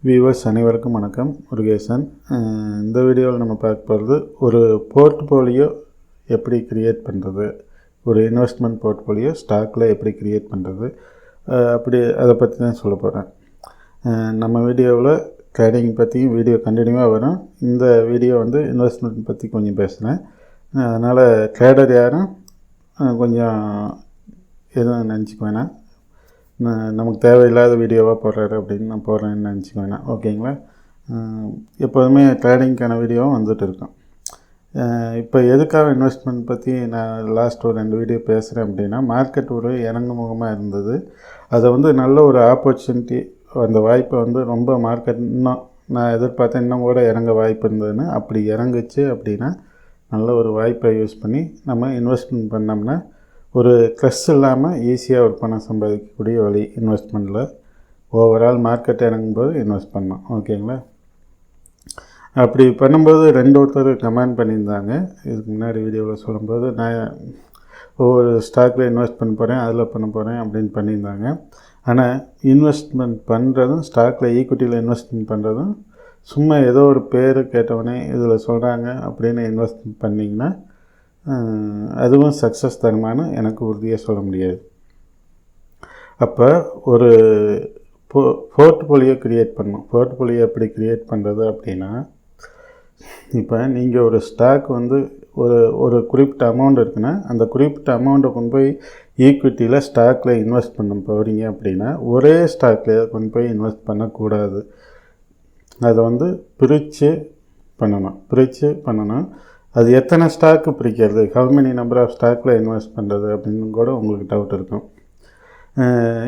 Viewers அனைவருக்கும் வணக்கம். முருகேசன். இந்த வீடியோவில் நம்ம பார்க்க போகிறது ஒரு போர்ட்ஃபோலியோ எப்படி க்ரியேட் பண்ணுறது, ஒரு இன்வெஸ்ட்மெண்ட் போர்ட்ஃபோலியோ ஸ்டாக்கில் எப்படி க்ரியேட் பண்ணுறது, அப்படி அதை பற்றி தான் சொல்ல போகிறேன். நம்ம வீடியோவில் ட்ரேடிங் பற்றியும் வீடியோ கண்டினியூவாக வரும். இந்த வீடியோ வந்து இன்வெஸ்ட்மெண்ட் பற்றி கொஞ்சம் பேசுகிறேன். அதனால் ட்ரேடர் யாரும் கொஞ்சம் எதுவும் நினச்சிக்க வேணாம். நமக்கு தேவையில்லாத வீடியோவாக போடுறாரு அப்படின்னு நான் போடுறேன்னு நினச்சிக்க வேணாம். ஓகேங்களா? எப்போதுமே ட்ரேடிங்க்கான வீடியோவும் வந்துட்டு இருக்கோம். இப்போ எதுக்காக இன்வெஸ்ட்மெண்ட் பற்றி நான் லாஸ்ட் ஒரு 2 வீடியோ பேசுகிறேன் அப்படின்னா, மார்க்கெட் ஒரு இறங்குமுகமாக இருந்தது. அதை வந்து நல்ல ஒரு ஆப்பர்ச்சுனிட்டி, அந்த வாய்ப்பை வந்து ரொம்ப மார்க்கெட் இன்னும் நான் எதிர்பார்த்தேன் இன்னும் கூட இறங்க வாய்ப்பு இருந்ததுன்னு, அப்படி இறங்குச்சு அப்படின்னா நல்ல ஒரு வாய்ப்பை யூஸ் பண்ணி நம்ம இன்வெஸ்ட்மெண்ட் பண்ணோம்னா ஒரு ஸ்ட்ரெஸ் இல்லாமல் ஈஸியாக ஒரு பணம் சம்பாதிக்கக்கூடிய வழி இன்வெஸ்ட்மெண்ட்டில். ஓவரால் மார்க்கெட் இறங்கும்போது இன்வெஸ்ட் பண்ணோம். ஓகேங்களா? அப்படி பண்ணும்போது ஒருத்தர் கமெண்ட் பண்ணியிருந்தாங்க. இதுக்கு முன்னாடி வீடியோவில் சொல்லும்போது நான் ஒவ்வொரு ஸ்டாக்கில் இன்வெஸ்ட் பண்ண போகிறேன், அதில் பண்ண போகிறேன் அப்படின்னு பண்ணியிருந்தாங்க. ஆனால் இன்வெஸ்ட்மெண்ட் பண்ணுறதும் ஸ்டாக்கில் ஈக்விட்டியில் இன்வெஸ்ட்மெண்ட் பண்ணுறதும் சும்மா ஏதோ ஒரு பேர் கேட்டவொடனே இதில் சொல்கிறாங்க அப்படின்னு இன்வெஸ்ட்மெண்ட் பண்ணிங்கன்னா அதுவும் சக்ஸஸ் தருமானு எனக்கு உறுதியாக சொல்ல முடியாது. அப்போ ஒரு போர்ட்ஃபோலியோ க்ரியேட் பண்ணணும். போர்ட்ஃபோலியோ எப்படி க்ரியேட் பண்ணுறது அப்படின்னா, இப்போ நீங்கள் ஒரு ஸ்டாக் வந்து ஒரு குறிப்பிட்ட அமௌண்ட் இருக்குன்னா, அந்த குறிப்பிட்ட அமௌண்ட்டை கொண்டு போய் ஈக்விட்டியில் ஸ்டாக்கில் இன்வெஸ்ட் பண்ண போகிறீங்க அப்படின்னா, ஒரே ஸ்டாக்கில் கொண்டு போய் இன்வெஸ்ட் பண்ணக்கூடாது. அதை வந்து பிரித்து பண்ணணும். அது எத்தனை ஸ்டாக்கு பிரிக்கிறது, ஹவு மெனி நம்பர் ஆஃப் ஸ்டாக்கில் இன்வெஸ்ட் பண்ணுறது அப்படின்னு கூட உங்களுக்கு டவுட் இருக்கும்.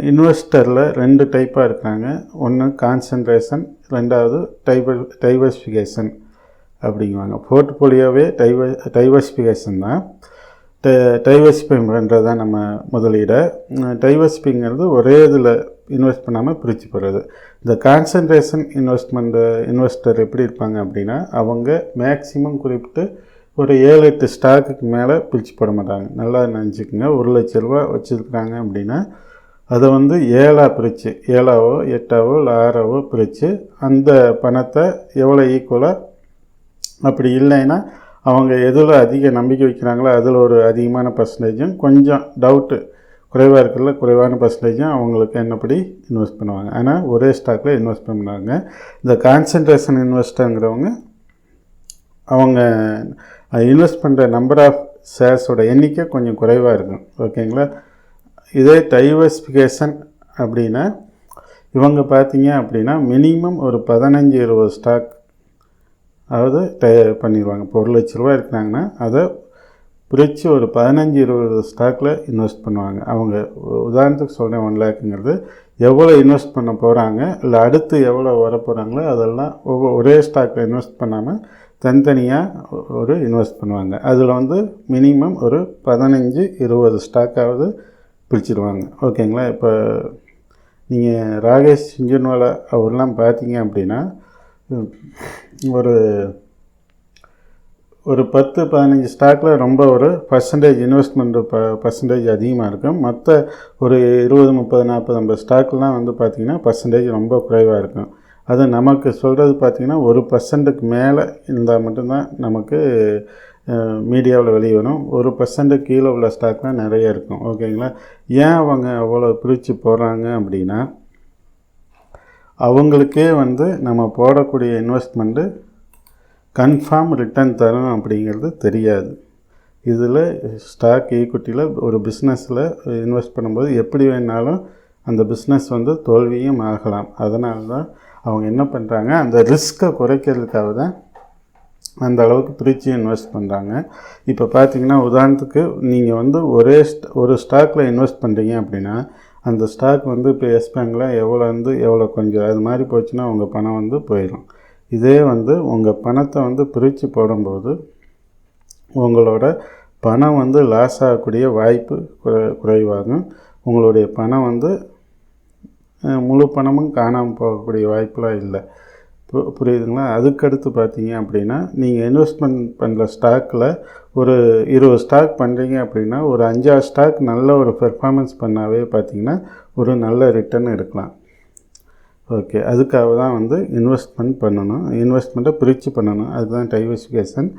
இன்வெஸ்டரில் 2 டைப்பாக இருக்காங்க. ஒன்று கான்சன்ட்ரேஷன், ரெண்டாவது டைவர்சிஃபிகேஷன் அப்படிங்குவாங்க. போர்ட்ஃபோலியோவே டைவர்சிஃபிகேஷன் தான். டைவர்சிஃபை பண்ணுறது தான் நம்ம முதலீடை. டைவர்சிஃபைங்கிறது ஒரே இதில் இன்வெஸ்ட் பண்ணாமல் பிரித்து போடுறது. இந்த கான்சன்ட்ரேஷன் இன்வெஸ்டர் எப்படி இருப்பாங்க அப்படின்னா, அவங்க மேக்ஸிமம் குறிப்பிட்டு ஒரு 7-8 ஸ்டாக்குக்கு மேலே பிரித்து போட மாட்டாங்க. நல்லா நினச்சிக்கோங்க. 1 லட்ச ரூபா வச்சுருக்குறாங்க அப்படின்னா அதை வந்து 7ஆக பிரித்து, 7ஆவோ 8ஆவோ இல்லை 6ஆவோ பிரித்து அந்த பணத்தை எவ்வளோ ஈக்குவலாக, அப்படி இல்லைன்னா அவங்க எதில் அதிக நம்பிக்கை வைக்கிறாங்களோ அதில் ஒரு அதிகமான பர்சன்டேஜும், கொஞ்சம் டவுட்டு குறைவாக இருக்கிறதுல குறைவான பர்சன்டேஜும் அவங்களுக்கு என்னப்படி இன்வெஸ்ட் பண்ணுவாங்க. ஆனால் ஒரே ஸ்டாக்கில் இன்வெஸ்ட் பண்ணுவாங்க. இந்த கான்சன்ட்ரேஷன் இன்வெஸ்டருங்கிறவங்க அவங்க இன்வெஸ்ட் பண்ணுற நம்பர் ஆஃப் ஷேர்ஸோட எண்ணிக்கை கொஞ்சம் குறைவாக இருக்கும். ஓகேங்களா? இதே டைவர்சிஃபிகேஷன் அப்படின்னா இவங்க பார்த்தீங்க அப்படின்னா மினிமம் ஒரு 15-20 ஸ்டாக் அதாவது பண்ணிடுவாங்க. இப்போ 1 லட்ச ரூபா இருக்கிறாங்கன்னா அதை பிரித்து ஒரு 15-20 ஸ்டாக்கில் இன்வெஸ்ட் பண்ணுவாங்க. அவங்க உதாரணத்துக்கு சொல்கிறேன், 1 லேக்குங்கிறது எவ்வளோ இன்வெஸ்ட் பண்ண போகிறாங்க, இல்லை அடுத்து எவ்வளோ வர போகிறாங்களோ அதெல்லாம் ஒரே ஸ்டாக்கில் இன்வெஸ்ட் பண்ணாமல் தனித்தனியாக ஒரு இன்வெஸ்ட் பண்ணுவாங்க. அதில் வந்து மினிமம் ஒரு 15-20 ஸ்டாக்காவது பிரிச்சுடுவாங்க. ஓகேங்களா? இப்போ நீங்கள் ராகேஷ் சிஞ்சன்வாலா அவரெல்லாம் பார்த்தீங்க அப்படின்னா ஒரு 10-15 ஸ்டாக்கில் ரொம்ப ஒரு பர்சன்டேஜ் இன்வெஸ்ட்மெண்ட்டு பர்சன்டேஜ் அதிகமாக இருக்கும். மற்ற ஒரு 20-30-40-50 ஸ்டாக்லாம் வந்து பார்த்திங்கன்னா பர்சன்டேஜ் ரொம்ப குறைவாக இருக்கும். அது நமக்கு சொல்கிறது பார்த்திங்கன்னா 1% மேலே இருந்தால் மட்டும்தான் நமக்கு மீடியாவில் வெளியே வரும். 1% கீழே உள்ள ஸ்டாக்லாம் நிறைய இருக்கும். ஓகேங்களா? ஏன் அவங்க அவ்வளோ பிரித்து போடுறாங்க அப்படின்னா, அவங்களுக்கே வந்து நம்ம போடக்கூடிய இன்வெஸ்ட்மெண்ட்டு கன்ஃபார்ம் ரிட்டர்ன் தரும் அப்படிங்கிறது தெரியாது. இதில் ஸ்டாக் ஈக்விட்டியில் ஒரு பிஸ்னஸில் இன்வெஸ்ட் பண்ணும்போது எப்படி வேணாலும் அந்த பிஸ்னஸ் வந்து தோல்வியும் ஆகலாம். அதனால தான் அவங்க என்ன பண்ணுறாங்க, அந்த ரிஸ்க்கை குறைக்கிறதுக்காக தான் அந்த அளவுக்கு பிரித்து இன்வெஸ்ட் பண்ணுறாங்க. இப்போ பார்த்தீங்கன்னா உதாரணத்துக்கு நீங்கள் வந்து ஒரு ஸ்டாக்கில் இன்வெஸ்ட் பண்ணுறீங்க அப்படின்னா, அந்த ஸ்டாக் வந்து இப்போ எஸ் பேங்கில் எவ்வளோ கொஞ்சம் அது மாதிரி போச்சுன்னா உங்கள் பணம் வந்து போயிடும். இதே வந்து உங்கள் பணத்தை வந்து பிரித்து போடும்போது உங்களோட பணம் வந்து லாஸ் ஆகக்கூடிய வாய்ப்பு குறைவாகும். உங்களுடைய பணம் வந்து முழு பணமும் காணாமல் போகக்கூடிய வாய்ப்பெலாம் இல்லை. புரியுதுங்களா? அதுக்கடுத்து பார்த்தீங்க அப்படின்னா, நீங்கள் இன்வெஸ்ட்மெண்ட் பண்ணுற ஸ்டாக்கில் ஒரு 20 ஸ்டாக் பண்ணுறீங்க அப்படின்னா ஒரு 5-6 ஸ்டாக் நல்ல ஒரு பெர்ஃபார்மன்ஸ் பண்ணாவே பார்த்தீங்கன்னா ஒரு நல்ல ரிட்டர்ன் எடுக்கலாம். ஓகே, அதுக்காக தான் வந்து இன்வெஸ்ட்மெண்ட் பண்ணணும். இன்வெஸ்ட்மெண்ட்டை பிரித்து பண்ணணும். அதுதான் டைவர்சிஃபிகேஷன்.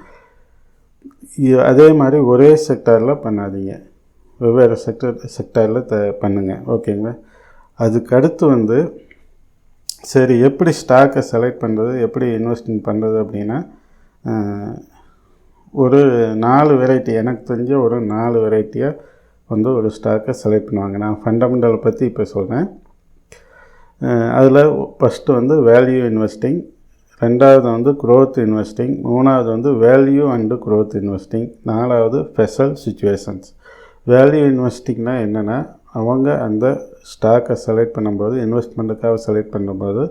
அதே மாதிரி ஒரே செக்டாரில் பண்ணாதீங்க, வெவ்வேறு செக்டாரில் பண்ணுங்கள். ஓகேங்களா. அதுக்கடுத்து வந்து சரி எப்படி ஸ்டாக்கை செலக்ட் பண்ணுறது, எப்படி இன்வெஸ்ட்மெண்ட் பண்ணுறது அப்படின்னா, ஒரு 4 வெரைட்டி, எனக்கு தெரிஞ்ச ஒரு 4 வெரைட்டியாக வந்து ஒரு ஸ்டாக்கை செலக்ட் பண்ணுவாங்க. நான் ஃபண்டமெண்டலை பற்றி இப்போ சொல்கிறேன். அதில் ஃபஸ்ட்டு வந்து வேல்யூ இன்வெஸ்டிங், ரெண்டாவது வந்து க்ரோத் இன்வெஸ்டிங், மூணாவது வந்து வேல்யூ அண்டு க்ரோத் இன்வெஸ்டிங், நாலாவது ஸ்பெஷல் சிச்சுவேஷன்ஸ். வேல்யூ இன்வெஸ்டிங்னால் என்னென்னா, அவங்க அந்த ஸ்டாக்கை செலக்ட் பண்ணும்போது, இன்வெஸ்ட்மெண்ட்டுக்காக செலக்ட் பண்ணும்போது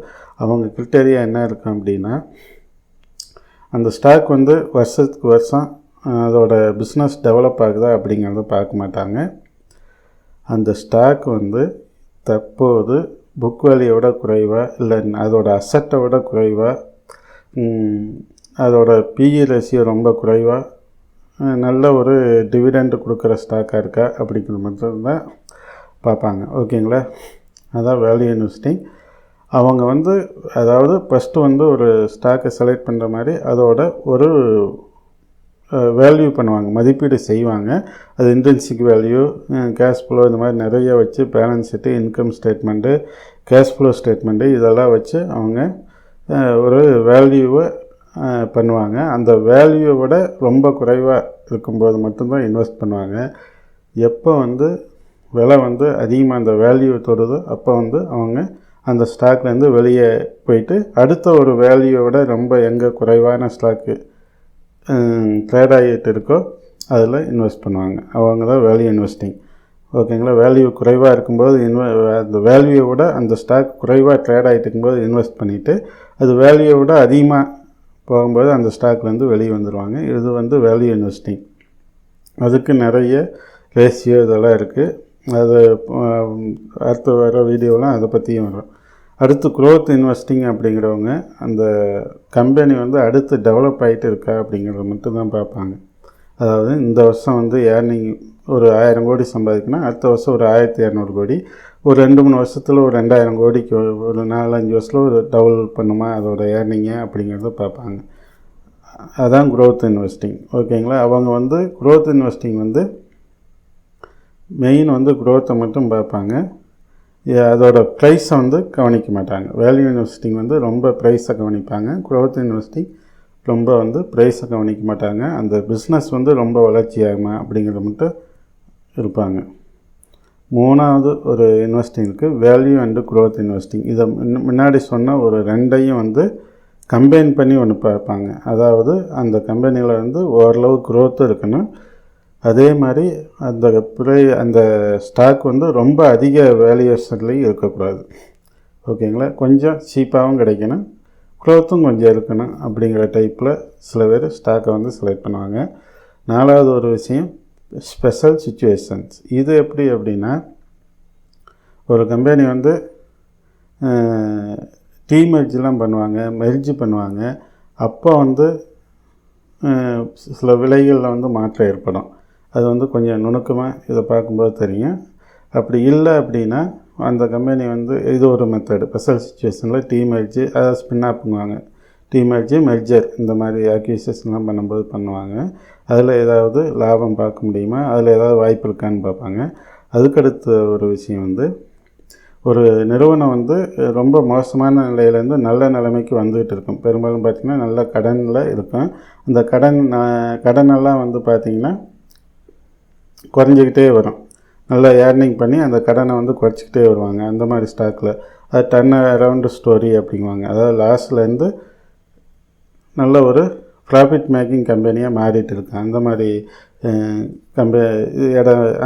அவங்க கிரிட்டேரியா என்ன இருக்கும் அப்படின்னா, அந்த ஸ்டாக் வந்து வருஷத்துக்கு வருஷம் அதோட பிஸ்னஸ் டெவலப் ஆகுதா அப்படிங்கிறத பார்க்க மாட்டாங்க. அந்த ஸ்டாக் வந்து தற்போது புக் வேல்யூவோட குறைவாக, இல்லை அதோட அசட்டை விட குறைவாக, அதோட பிஇ ரேஷியோ ரொம்ப குறைவாக, நல்ல ஒரு டிவிடெண்ட் கொடுக்குற ஸ்டாக்காக இருக்கா அப்படிங்கிறது மட்டும்தான் பார்ப்பாங்க. ஓகேங்களா. அதான் வேல்யூ இன்வெஸ்டிங். அவங்க வந்து அதாவது ஃபஸ்ட்டு வந்து ஒரு ஸ்டாக்கை செலக்ட் பண்ணுற மாதிரி அதோட ஒரு வேல்யூ பண்ணுவாங்க, மதிப்பீடு செய்வாங்க. அது இன்ட்ரின்சிக் வேல்யூ, கேஷ் ஃப்ளோ, இந்த மாதிரி நிறைய வச்சு balance sheet, income statement, cash flow statement இதெல்லாம் வச்சு அவங்க ஒரு வேல்யூவை பண்ணுவாங்க. அந்த வேல்யூவை விட ரொம்ப குறைவாக இருக்கும்போது மட்டும்தான் இன்வெஸ்ட் பண்ணுவாங்க. எப்போ வந்து விலை வந்து அதிகமாக அந்த வேல்யூ தொடுதோ அப்போ வந்து அவங்க அந்த ஸ்டாக்லேருந்து வெளியே போயிட்டு அடுத்த ஒரு வேல்யூவோட ரொம்ப எங்கே குறைவான ஸ்டாக்கு ட்ரேட் ஆகிட்டு இருக்கோ அதில் இன்வெஸ்ட் பண்ணுவாங்க. அவங்க தான் வேல்யூ இன்வெஸ்டிங். ஓகேங்களா. வேல்யூ குறைவாக இருக்கும்போது அந்த வேல்யூவை விட அந்த ஸ்டாக் குறைவாக ட்ரேட் ஆகிட்டு இருக்கும்போது இன்வெஸ்ட் பண்ணிவிட்டு, அது வேல்யூவை விட அதிகமாக போகும்போது அந்த ஸ்டாக்லேருந்து வெளியே வந்துடுவாங்க. இது வந்து வேல்யூ இன்வெஸ்டிங். அதுக்கு நிறைய ரேஷியோ இதெல்லாம் இருக்குது. அது அடுத்து வர வீடியோலாம் அதை பற்றியும் வரும். அடுத்து க்ரோத் இன்வெஸ்டிங் அப்படிங்கிறவங்க அந்த கம்பெனி வந்து அடுத்து டெவலப் ஆகிட்டு இருக்கா அப்படிங்கிறத மட்டும்தான் பார்ப்பாங்க. அதாவது இந்த வருஷம் வந்து ஏர்னிங் ஒரு 1000 கோடி சம்பாதிக்கணும், அடுத்த வருஷம் ஒரு 1200 கோடி, ஒரு 2-3 வருஷத்தில் ஒரு 2000 கோடிக்கு, ஒரு 4-5 வருஷத்தில் ஒரு டபுள் பண்ணுமா அதோட ஏர்னிங்கை அப்படிங்கிறத பார்ப்பாங்க. அதான் க்ரோத் இன்வெஸ்டிங். ஓகேங்களா. அவங்க வந்து க்ரோத் இன்வெஸ்டிங் வந்து மெயின் வந்து க்ரோத்தை மட்டும் பார்ப்பாங்க, அதோட ப்ரைஸை வந்து கவனிக்க மாட்டாங்க. வேல்யூ இன்வெஸ்டிங் வந்து ரொம்ப ப்ரைஸை கவனிப்பாங்க. க்ரோத் இன்வெஸ்டிங் ரொம்ப வந்து ப்ரைஸை கவனிக்க மாட்டாங்க. அந்த பிஸ்னஸ் வந்து ரொம்ப வளர்ச்சி ஆகுமா அப்படிங்கிறத மட்டும் இருப்பாங்க. மூணாவது ஒரு இன்வெஸ்டிங் இருக்குது, வேல்யூ அண்டு க்ரோத் இன்வெஸ்டிங். இதை முன்னாடி சொன்ன ஒரு ரெண்டையும் வந்து கம்பைன் பண்ணி ஒன்று பார்ப்பாங்க. அதாவது அந்த கம்பெனியில் வந்து ஓரளவு க்ரோத்தும் இருக்கணும், அதே மாதிரி அந்த ஸ்டாக் வந்து ரொம்ப அதிக வேல்யூஷன்லேயும் இருக்கக்கூடாது. ஓகேங்களா. கொஞ்சம் சீப்பாகவும் கிடைக்கணும், க்ரோத்தும் கொஞ்சம் இருக்கணும் அப்படிங்கிற டைப்பில் சில பேர் ஸ்டாக்கை வந்து செலக்ட் பண்ணுவாங்க. நாலாவது ஒரு விஷயம் ஸ்பெஷல் சிச்சுவேஷன்ஸ். இது எப்படி அப்படின்னா, ஒரு கம்பெனி வந்து மெர்ஜெலாம் பண்ணுவாங்க, மெர்ஜ் பண்ணுவாங்க. அப்போ வந்து சில விலைகளில் வந்து மாற்றம் ஏற்படும். அது வந்து கொஞ்சம் நுணுக்கமாக இதை பார்க்கும்போது தெரியும். அப்படி இல்லை அப்படின்னா அந்த கம்பெனி வந்து இது ஒரு மெத்தடு. ஸ்பெஷல் சிச்சுவேஷனில் மெர்ஜ், அதாவது ஸ்பின்னாக பண்ணுவாங்க. மெர்ஜர் இந்த மாதிரி அக்யூசியேஷன்லாம் பண்ணும்போது பண்ணுவாங்க. அதில் ஏதாவது லாபம் பார்க்க முடியுமா, அதில் ஏதாவது வாய்ப்பு இருக்கான்னு பார்ப்பாங்க. அதுக்கடுத்த ஒரு விஷயம் வந்து ஒரு நிறுவனம் வந்து ரொம்ப மோசமான நிலையிலேருந்து நல்ல நிலைமைக்கு வந்துகிட்டு இருக்கும். பெரும்பாலும் பார்த்திங்கன்னா நல்ல கடனில் இருக்கும். அந்த கடனெல்லாம் வந்து பார்த்திங்கன்னா குறைஞ்சிக்கிட்டே வரும். நல்லா ஏர்னிங் பண்ணி அந்த கடனை வந்து குறைச்சிக்கிட்டே வருவாங்க. அந்த மாதிரி ஸ்டாக்கில் அது டர்ன் அரவுண்டு ஸ்டோரி அப்படிங்குவாங்க. அதாவது லாஸ்ட்லேருந்து நல்ல ஒரு ப்ராஃபிட் மேக்கிங் கம்பெனியாக மாறிட்டு இருக்கு. அந்த மாதிரி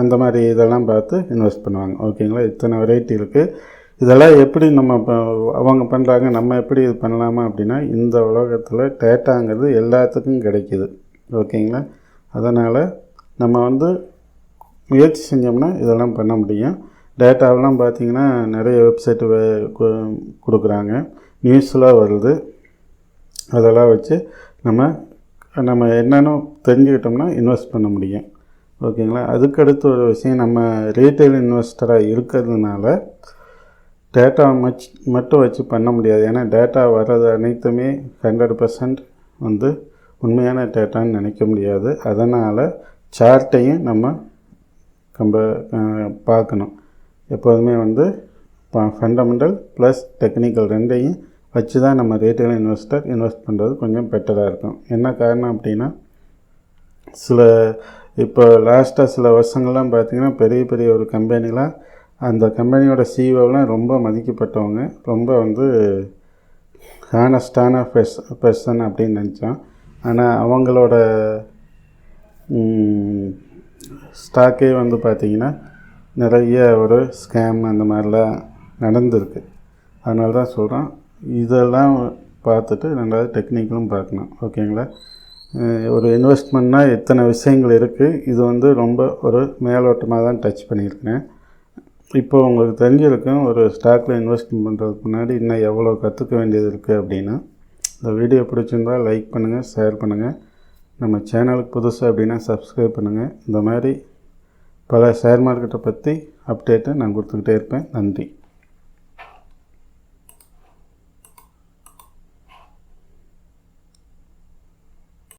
அந்த மாதிரி இதெல்லாம் பார்த்து இன்வெஸ்ட் பண்ணுவாங்க. ஓகேங்களா. இத்தனை வெரைட்டி இருக்குது. இதெல்லாம் எப்படி நம்ம அவங்க பண்ணுறாங்க, நம்ம எப்படி இது பண்ணலாமா அப்படின்னா, இந்த உலகத்தில் டேட்டாங்கிறது எல்லாத்துக்கும் கிடைக்கிது. ஓகேங்களா. அதனால் நம்ம வந்து முயற்சி செஞ்சோம்னா இதெல்லாம் பண்ண முடியும். டேட்டாவெல்லாம் பார்த்திங்கன்னா நிறைய வெப்சைட்டு கொடுக்குறாங்க, நியூஸ்லாம் வருது. அதெல்லாம் வச்சு நம்ம என்னென்னு தெரிஞ்சுக்கிட்டோம்னா இன்வெஸ்ட் பண்ண முடியும். ஓகேங்களா. அதுக்கடுத்து ஒரு விஷயம், நம்ம ரீட்டைல் இன்வெஸ்டராக இருக்கிறதுனால டேட்டாவை மட்டும் வச்சு பண்ண முடியாது. ஏன்னா டேட்டா வர்றது அனைத்துமே 100% வந்து உண்மையான டேட்டான்னு நினைக்க முடியாது. அதனால் சார்ட்டையும் நம்ம பார்க்கணும். எப்போதுமே வந்து ஃபண்டமெண்டல் ப்ளஸ் டெக்னிக்கல் ரெண்டையும் வச்சு தான் நம்ம ரீட்டைல் இன்வெஸ்டர் இன்வெஸ்ட் பண்ணுறது கொஞ்சம் பெட்டராக இருக்கும். என்ன காரணம் அப்படின்னா, இப்போ லாஸ்ட்டாக சில வருஷங்கள்லாம் பார்த்திங்கன்னா பெரிய பெரிய ஒரு கம்பெனிலாம், அந்த கம்பெனியோட சிஇஓலாம் ரொம்ப மதிக்கப்பட்டவங்க, ரொம்ப வந்து ஹானஸ்டான பர்சன் அப்படின்னு நினச்சோம். ஆனால் அவங்களோட ஸ்டாக்கே வந்து பார்த்திங்கன்னா நிறைய ஒரு ஸ்கேம் அந்த மாதிரிலாம் நடந்திருக்கு. அதனால தான் சொல்கிறோம், இதெல்லாம் பார்த்துட்டு ரெண்டாவது டெக்னிக்கலும் பார்க்கணும். ஓகேங்களா? ஒரு இன்வெஸ்ட்மெண்ட்னால் எத்தனை விஷயங்கள் இருக்குது. இது வந்து ரொம்ப ஒரு மேலோட்டமாக தான் டச் பண்ணியிருக்கேன். இப்போ உங்களுக்கு தெரிஞ்சிருக்கும் ஒரு ஸ்டாக்கில் இன்வெஸ்ட் பண்ணுறதுக்கு முன்னாடி இன்னும் எவ்வளோ கற்றுக்க வேண்டியது இருக்குது அப்படின்னு. இந்த வீடியோ பிடிச்சிருந்தால் லைக் பண்ணுங்கள், ஷேர் பண்ணுங்கள். நம்ம சேனலுக்கு புதுசு அப்படின்னா சப்ஸ்கிரைப் பண்ணுங்கள். இந்த மாதிரி பல ஷேர் மார்க்கெட்டை பற்றி அப்டேட்டை நான் கொடுத்துக்கிட்டே இருப்பேன். நன்றி.